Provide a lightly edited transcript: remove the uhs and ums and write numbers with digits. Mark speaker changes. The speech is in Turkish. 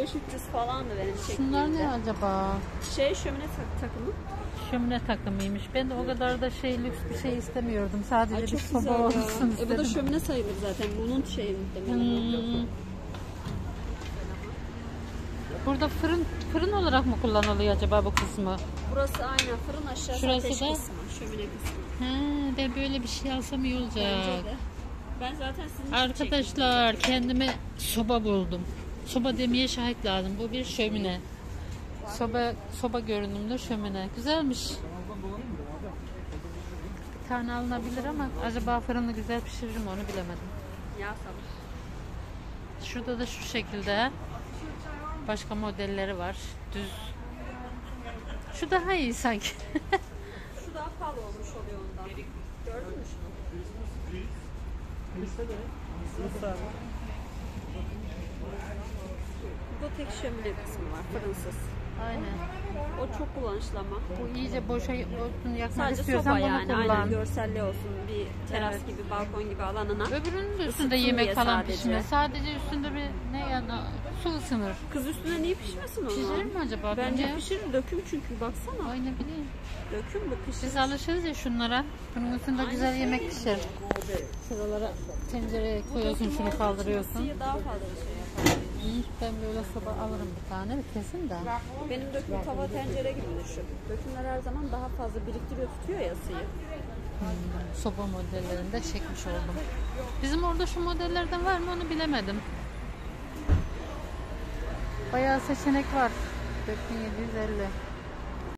Speaker 1: 2500-300 falandı benim çektiğimde.
Speaker 2: Şunlar ne acaba?
Speaker 1: Şömine takımı.
Speaker 2: Şömine takımıymış. Ben de o kadar da lüks bir şey istemiyordum. Sadece bir soba olsun istedim.
Speaker 1: Bu da şömine sayılır zaten. Bunun şeyi muhtemelen.
Speaker 2: Burada fırın olarak mı kullanılıyor acaba bu kısmı?
Speaker 1: Burası aynen fırın, aşağısı
Speaker 2: şurası
Speaker 1: ateş
Speaker 2: da
Speaker 1: kısmı, şömine kısmı.
Speaker 2: De böyle bir şey alsam iyi olacak.
Speaker 1: Bence de. Ben zaten sizin için
Speaker 2: Arkadaşlar kendime soba buldum. Soba demeye şahit lazım. Bu bir şömine. Soba görünümlü şömine. Güzelmiş. Bir tane alınabilir ama acaba fırını güzel pişiririm onu bilemedim.
Speaker 1: Ya sabır.
Speaker 2: Şurada da şu şekilde başka modelleri var. Düz. Şu daha iyi sanki.
Speaker 1: Şu daha pahalı olmuş oluyor ondan. Gördün mü şunu? Burada tek şömine kısmı var, fırınsız.
Speaker 2: Aynen.
Speaker 1: O çok kullanışlı ama.
Speaker 2: Bu iyice boşa odun yakmak
Speaker 1: Sadece
Speaker 2: istiyorsan
Speaker 1: soba
Speaker 2: bunu
Speaker 1: yani,
Speaker 2: kullan.
Speaker 1: aynen görselli olsun, bir teras
Speaker 2: Evet.
Speaker 1: gibi, balkon gibi alanına.
Speaker 2: Öbürünün de üstünde
Speaker 1: Isıtsın
Speaker 2: yemek
Speaker 1: diye
Speaker 2: falan
Speaker 1: sadece.
Speaker 2: pişmez. Sadece üstünde bir su ısınır.
Speaker 1: Kız üstüne niye pişmesin onu?
Speaker 2: Pişirir mi acaba?
Speaker 1: Bence
Speaker 2: Bilmiyorum.
Speaker 1: pişirir, döküm çünkü baksana.
Speaker 2: Ay ne bileyim.
Speaker 1: Döküm mü pişirir?
Speaker 2: Biz alışırız ya şunlara. Bunun üstünde güzel yemek pişer. Şuralara tencereye koyuyorsun, şunu kaldırıyorsun.
Speaker 1: Isıyı daha fazla şey yapar.
Speaker 2: Ben böyle soba alırım bir tane kesin de.
Speaker 1: Benim döküm tava tencere gibi düşün. Dökümler her zaman daha fazla biriktiriyor, tutuyor ya ısıyı.
Speaker 2: Soba modellerinde çekmiş oldum. Bizim orada şu modellerden var mı onu bilemedim. Bayağı seçenek var. 4750.